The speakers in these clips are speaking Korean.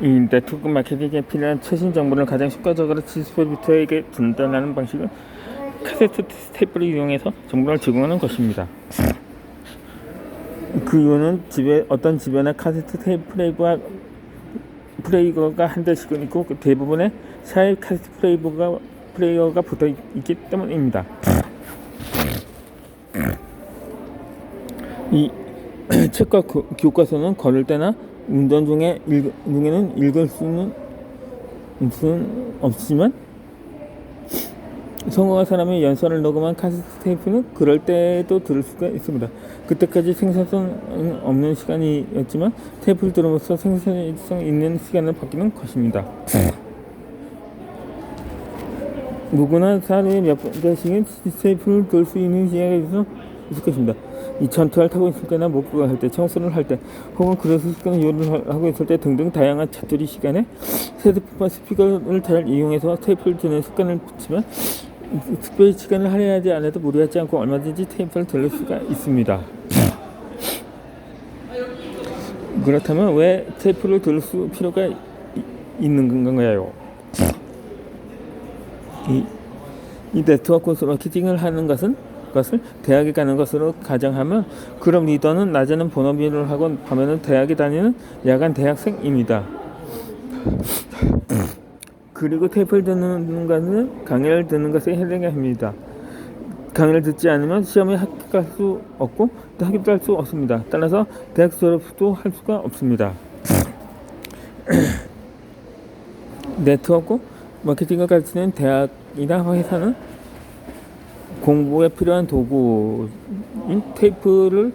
이 네트워크 마케팅에 필요한 최신 정보를 가장 효과적으로 디스트리뷰터에게 전달하는 방식은 카세트 테이프를 이용해서 정보를 제공하는 것입니다. 그 이유는 어떤 집에나 카세트 테이프 플레이어가 한 대씩은 있고 대부분의 차의 카세트 플레이어가 붙어 있기 때문입니다. 이 책과 교과서는 걸을 때나 운전 중에는 읽을 수는 없지만 성공한 사람의 연설을 녹음한 카세트 테이프는 그럴 때도 들을 수가 있습니다. 그때까지 생산성 없는 시간이었지만 테이프를 들으면서 생산성 있는 시간을 바뀌는 것입니다. 누구나 하루에 몇 번씩은 테이프를 들을 수 있는 시간이 있을 것입니다. 이 전투를 타고 있을 때나 목욕을 할 때, 청소를 할 때, 혹은 그래서 시간을 요리를 하고 있을 때 등등 다양한 자투리 시간에 헤드폰 스피커를 잘 이용해서 테이프를 듣는 습관을 붙이면 특별히 시간을 할애하지 않아도 무리하지 않고 얼마든지 테이프를 들을 수가 있습니다. 그렇다면 왜 테이프를 들을 필요가 있는 건가요? 이 네트워크 마케팅을 하는 것을 대학에 가는 것으로 가정하면 그럼 리더는 낮에는 본업일을 하고 밤에는 대학에 다니는 야간 대학생입니다. 그리고 테이프를 듣는 것은 강의를 듣는 것에 해당합니다. 강의를 듣지 않으면 시험에 합격할 수 없고 또 학위도 할 수 없습니다. 따라서 대학 졸업도 할 수가 없습니다. 네트워크 마케팅을 가르치는 대학이나 회사는 공부에 필요한 도구인 테이프를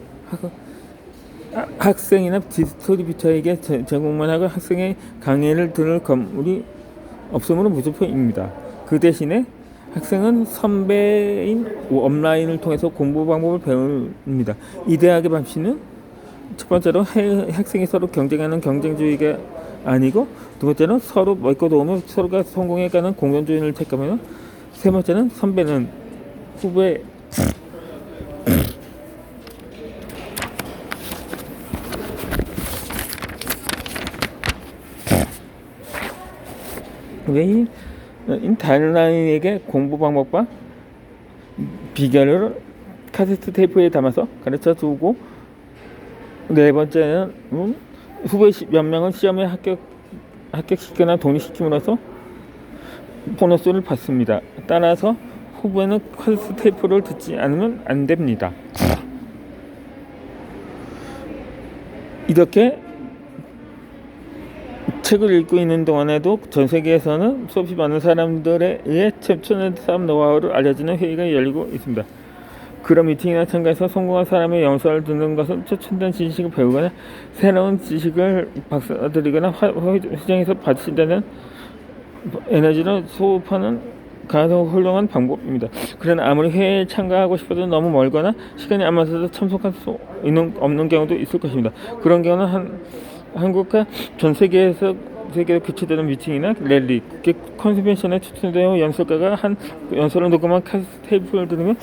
학생이나 디스트리뷰터에게 제공만 하고 학생의 강의를 들을 건물이 없으므로 무조건입니다. 그 대신에 학생은 선배인 업라인을 통해서 공부 방법을 배웁니다. 이 대학의 방식은 첫 번째로 학생이 서로 경쟁하는 경쟁주의가 아니고, 두 번째는 서로 먹고 도우며 서로가 성공해가는 공존주의를 택하며, 세 번째는 선배는 후배 외인 다른아이에게 공부 방법과 비결을 카세트 테이프에 담아서 가르쳐 주고, 네 번째는 후배 몇 명은 시험에 합격시키거나 독립시킴으로써 보너스를 받습니다. 따라서 후배는 카세트 테이프를 듣지 않으면 안 됩니다. 이렇게 책을 읽고 있는 동안에도 전 세계에서는 수없이 많은 사람들에 의해 최첨단 사업 노하우를 알려주는 회의가 열리고 있습니다. 그런 미팅이나 참가해서 성공한 사람의 연설을 듣는 것은 최첨단 지식을 배우거나 새로운 지식을 박사들이거나 회장에서 받으신다는 에너지를 소흡하는 가장 훌륭한 방법입니다. 그러나 아무리 회의에 참가하고 싶어도 너무 멀거나 시간이 안 맞아서 참석할 수 없는 경우도 있을 것입니다. 그런 경우는 한국과 전 세계에서 개최되는 미팅이나 랠리, 컨벤션에 초청되어 연설가가 한 연설을 녹음한 카세트 테이프를 들으면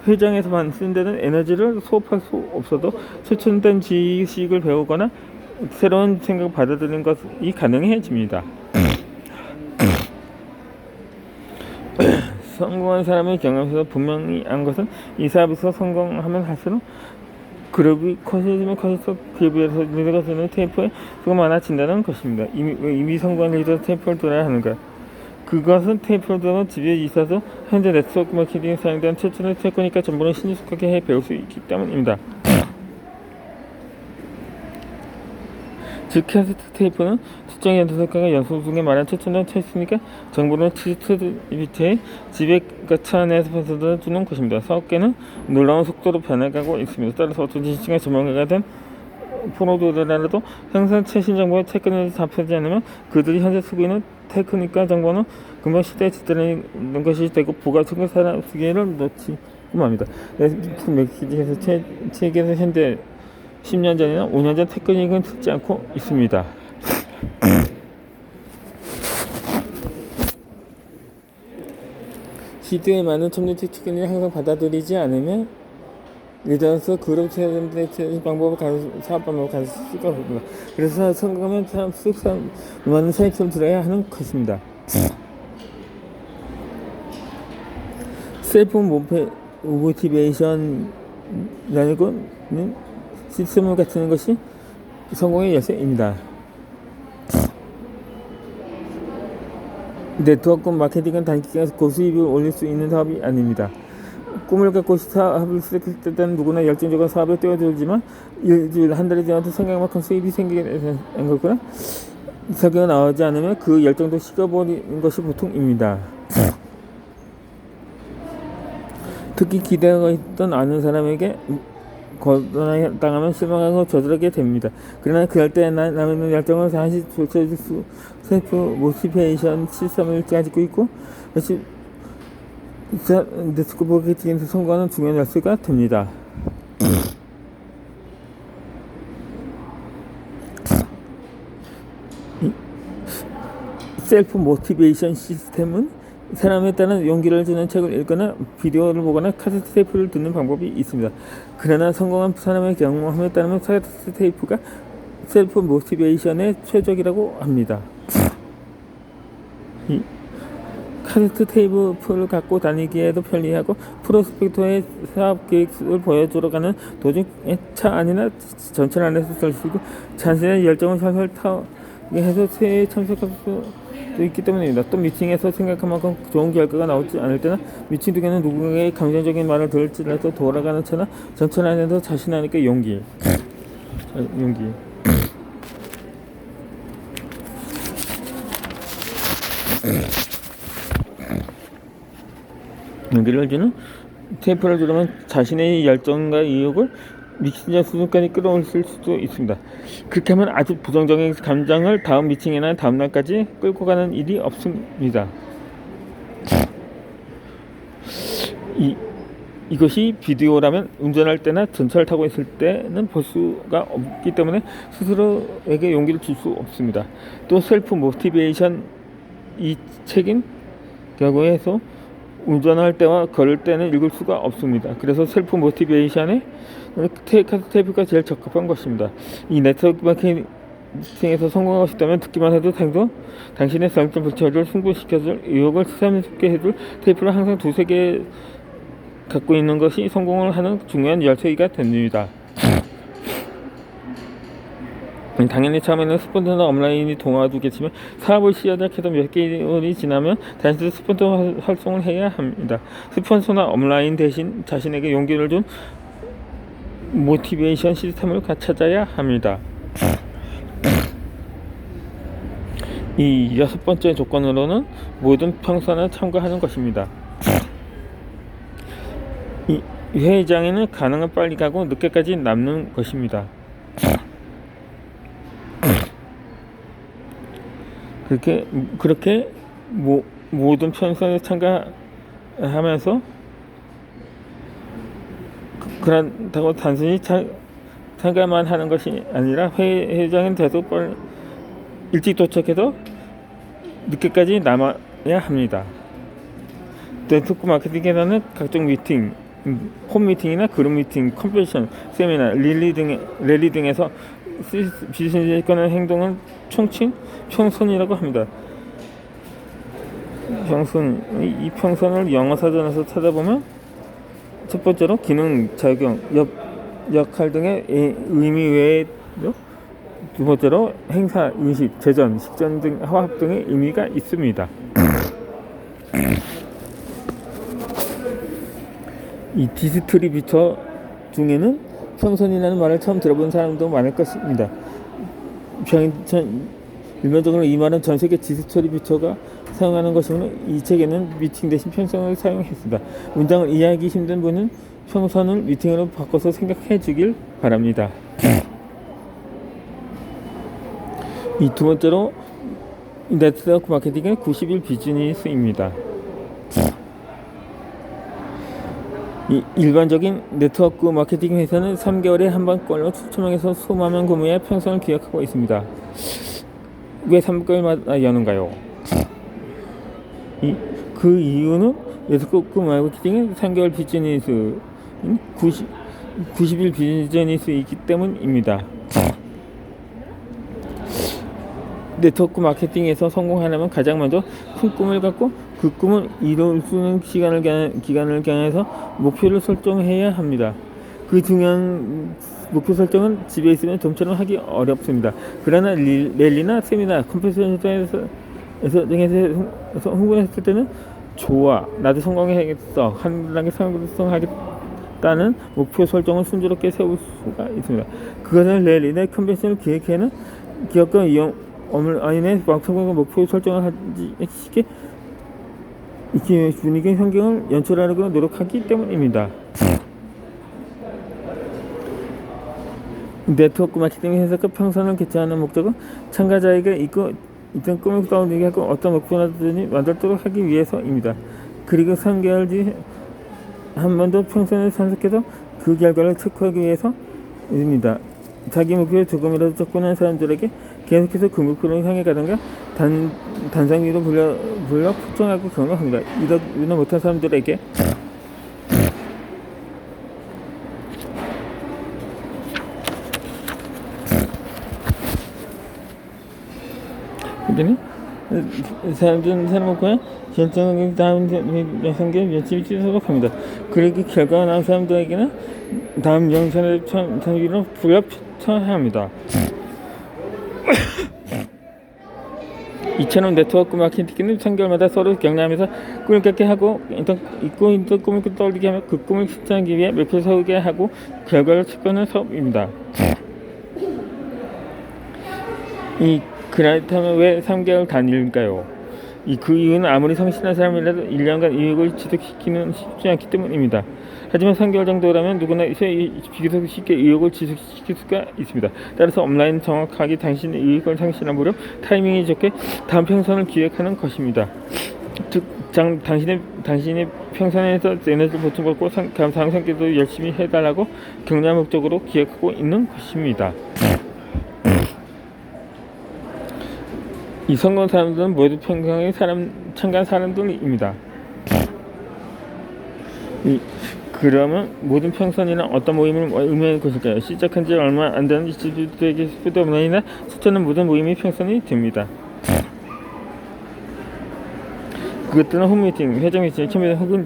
회장에서만 쓴다는 에너지를 소흡할 수 없어도 최첨단 지식을 배우거나 새로운 생각을 받아들이는 것이 가능해집니다. 성공한 사람의 경험에서 분명히 안 것은 이 사업에서 성공하면 할수록 그룹이 커지면 커질수록 그룹에서 리더가 되는 테이프에 수가 많아진다는 것입니다. 이미 성공한 리더 테이프를 들어야 하는가? 그것은 테이프를 들어 집에 있어서 현재 네트워크 마케팅에 사용되는 최첨단 테크닉과 정보를 신속하게 해 배울 수 있기 때문입니다. 즉 카세트 테이프는 특정 연설가가 연설 중에 말한 최첨단 테크닉과 정보를 디스트리뷰터의 집에 차 안에서 주는 것입니다. 사업계는 놀라운 속도로 변해가고 있습니다. 따라서 어떤 지식의 전문가가 된 프로들이라도 항상 최신 정보의 테크닉을 접하지 않으면 그들이 현재 쓰고 있는 테크닉과 정보는 금방 시대에 뒤따르는 것이 되고 부가적인 사람 기회를 놓치고 맙니다. 맥키지에서 책에서 현재 10년 전이나 5년 전 테크닉은 듣지 않고 있습니다. 시대에 많은 첨단 테크닉을 항상 받아들이지 않으면 예를 들어서 그룹 체험대 사업 방법을 가질 수가 없습니다. 그래서 성공하면 많은 사익을 들어야 하는 것입니다. 셀프 모티베이션이라는 것은 시스템을 갖추는 것이 성공의 열쇠입니다. 네트워크 마케팅은 단기간에 고수입을 올릴 수 있는 사업이 아닙니다. 꿈을 갖고 사업을 시작했을 때는 누구나 열정적으로 사업에 뛰어들지만 일주일 한 달이 지나도 생각만큼 수입이 생기게 되는 거구나. 설계가 나오지 않으면 그 열정도 식어버리는 것이 보통입니다. 특히 기대가 있던 아는 사람에게 거절당하면 실망하고 저절하게 됩니다. 그러나 그럴 때 남은 열정을 다시 조쳐줄 수 셀프 모티베이션 시스템을 가지고 있고 다시 네트워크 마케팅에서 성공하는 중요한 열쇠가 됩니다. 셀프 모티베이션 시스템은 사람에 따른 용기를 주는 책을 읽거나 비디오를 보거나 카세트 테이프를 듣는 방법이 있습니다. 그러나 성공한 사람의 경험에 따르면 카세트 테이프가 셀프 모티베이션의 최적이라고 합니다. 카세트 테이프를 갖고 다니기에도 편리하고 프로스펙터의 사업 계획을 보여주러 가는 도중에 차 안이나 전철 안에서 쓸 수 있고 자신의 열정을 살살 타게 해서 회의에 참석할 수 있기 때문입니다. 또 미팅에서 생각한 만큼 좋은 결과가 나오지 않을 때나 미팅 중에는 누군가의 감정적인 말을 들을지라도 돌아가는 차나 전철 안에서 자신 안에 용기 용기를 주는 테이프를 들으면 자신의 열정과 의욕을 미친 수준까지 끌어올릴 수도 있습니다. 그렇게 하면 아주 부정적인 감정을 다음 미팅이나 다음 날까지 끌고 가는 일이 없습니다. 이것이 비디오라면 운전할 때나 전철 타고 있을 때는 볼 수가 없기 때문에 스스로에게 용기를 줄 수 없습니다. 또 셀프 모티베이션 이 책인 경우에서 운전할 때와 걸을 때는 읽을 수가 없습니다. 그래서 셀프 모티베이션에 카세트 테이프가 제일 적합한 것입니다. 이 네트워크 마케팅에서 성공하고 싶다면 듣기만 해도 당신의 성적 부처를 승부시켜줄 의욕을 새삼스럽게 해줄 테이프를 항상 두세 개 갖고 있는 것이 성공을 하는 중요한 열쇠가 됩니다. 당연히 처음에는 스폰서나 업라인이 도와주겠지만 사업을 시작해서 몇 개월이 지나면 다시 스폰서 활동을 해야 합니다. 스폰서나 업라인 대신 자신에게 용기를 준 모티베이션 시스템을 찾아야 합니다. 이 6번째 조건으로는 모든 평선에 참가하는 것입니다. 이 회의장에는 가능한 빨리 가고 늦게까지 남는 것입니다. 그렇게 모든 편성에 참가하면서 그렇다고 단순히 참가만 하는 것이 아니라 회의장엔 돼도 일찍 도착해서 늦게까지 남아야 합니다. 네트워크 마케팅에서는 각종 미팅, 홈미팅이나 그룹 미팅, 컨벤션, 세미나, 랠리 등에서 비즈니스에 관한 행동은 평선이라고 합니다. 이 평선을 영어 사전에서 찾아보면 첫 번째로 기능, 작용, 역할 등의 의미 외에도 두 번째로 행사, 인식, 제전, 식전 등 화합 등의 의미가 있습니다. 이 디스트리뷰터 중에는 평선이라는 말을 처음 들어본 사람도 많을 것입니다. 일반적으로 이 말은 전 세계 디스트리뷰터가 사용하는 것이므로 이 책에는 미팅 대신 평선을 사용했습니다. 문장을 이해하기 힘든 분은 평선을 미팅으로 바꿔서 생각해 주길 바랍니다. 이 두 번째로 네트워크 마케팅의 90일 비즈니스입니다. 이 일반적인 네트워크 마케팅 회사는 3개월에 한 번꼴로 추첨해서 수만 명 구매의 평선을 기획하고 있습니다. 왜 3개월마다 여는가요? 그 이유는 네트워크 마케팅의 3개월 비즈니스인 90일 비전일 수 있기 때문입니다. 네트워크 마케팅에서 성공하려면 가장 먼저 큰 꿈을 갖고 그 꿈을 이룰 수 있는 기간을 겨냥해서 목표를 설정해야 합니다. 그 중요한 목표 설정은 집에 있으면 좀처럼 하기 어렵습니다. 그러나 랠리나 세미나, 컨퍼런스에서 흥분했을 때는 좋아, 나도 성공해야겠어, 한단계 성공하겠다는 목표 설정을 순조롭게 세울 수가 있습니다. 그것은 랠리나 컨벤션을 기획하는 기업과 온라인의 막성공과 목표 설정을 하기 쉽게 분위기 환경을 연출하려고 노력하기 때문입니다. 네트워크 마케팅 회사가 평선을 개최하는 목적은 참가자에게 있던 꿈을 떠올리게 하고 어떤 목표라든지 만들도록 하기 위해서입니다. 그리고 3개월 뒤 한 번 더 평선에 참석해서 그 결과를 체크하기 위해서입니다. 자기 목표에 조금이라도 접근한 사람들에게 계속해서 그 목표를 향해 가던가 단상위로 불러 폭정하고 경험합니다. 이러지 못한 사람들에게 사람들은 사람 목표에 결정하기 다음 영상에 열심히 취소합니다. 그리고 결과가 나온 사람들에게는 다음 영상을 참기로 불러 추천합니다. 이처럼 네트워크 마케팅은 3개월마다 서로 격려하면서 꿈을 갖게 하고 있던 꿈을 떠올리게 하며 그 꿈을 실천하기 위해 목표를 세우게 하고 결과를 측정하는 사업입니다. 그렇다면 왜 3개월 단위일까요? 그 이유는 아무리 성실한 사람이라도 1년간 이익을 지속시키는 쉽지 않기 때문입니다. 하지만 3개월 정도라면 누구나 비교적 쉽게 의욕을 지속시킬 수가 있습니다. 따라서 온라인 정확하게 당신의 의욕을 상실한 무렵 타이밍이 좋게 다음 평선을 기획하는 것입니다. 즉 당신의 평선에서 에너지를 보충받고 상승께도 열심히 해달라고 격려 목적으로 기획하고 있는 것입니다. 이 성공 사람들은 모두 평생에 참가한 사람들입니다. 그러면 모든 평선이나 어떤 모임을 의미하는 것일까요? 시작한 지 얼마 안 되는 인스티튜트에게 스포드 온라인이나 추천은 모든 모임이 평선이 됩니다. 그것들은 홈미팅, 회장 미팅, 캠페인 혹은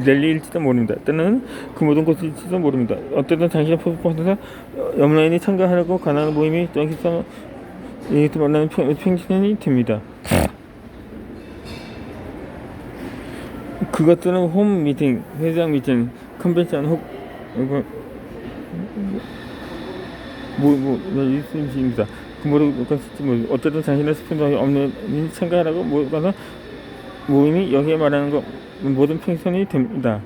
랠리일지도 모릅니다. 때는 그 모든 곳일지도 모릅니다. 어쨌든 당신의 퍼포먼스에서 온라인에 참가하려고 가능한 모임이 여기서 만나는 평선이 됩니다. 그것들은 홈 미팅, 회장 미팅, 컨벤션 혹은 있습니다. 어쨌든 자신의 스폰서가 없는 참가하라고 모임이 여기에 말하는 것 모든 평선이 됩니다.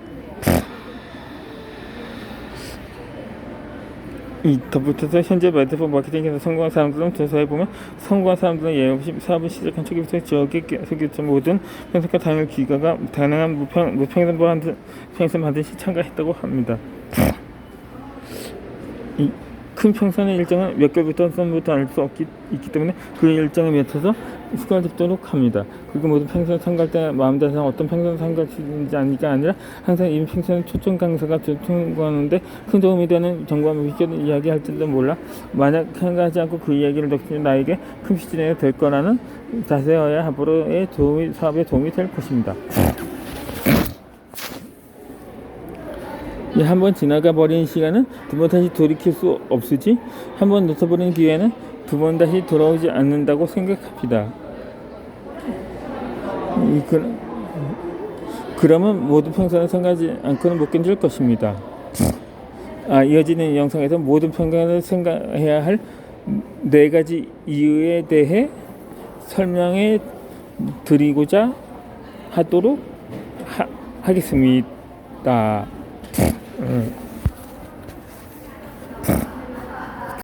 덧붙여서 현재 네트워크 마케팅에서 성공한 사람들은 조사해보면 성공한 사람들은 예외 없이 사업을 시작한 초기부터 지역에 계속했던 모든 평선과 당일 기가가 다양한 무평선 반드시 참가했다고 합니다. 큰 평선의 일정은 몇 개월부터 선부터 알 수 있기 때문에 그 일정에 맞춰서 수강을 듣도록 합니다. 그리고 모든 평선 참가할 때 마음대로 어떤 평선 참가하시는지 아니가 아니라 항상 이 평선 초청 강사가 통과하는데 큰 도움이 되는 정보와 위견을 이야기할 줄도 몰라 만약 참가하지 않고 그 이야기를 듣는 나에게 큰 피지가 될 거라는 자세여야 앞으로의 사업에 도움이 될 것입니다. 한번 지나가 버린 시간은 두 번 다시 돌이킬 수 없으지 한번 놓쳐버린 기회는 두 번 다시 돌아오지 않는다고 생각합니다. 그러면 모든 평선을 생각하지 않고는 못 견딜 것입니다. 이어지는 영상에서 모든 평선을 생각해야 할 4가지 이유에 대해 설명해 드리고자 하도록 하겠습니다.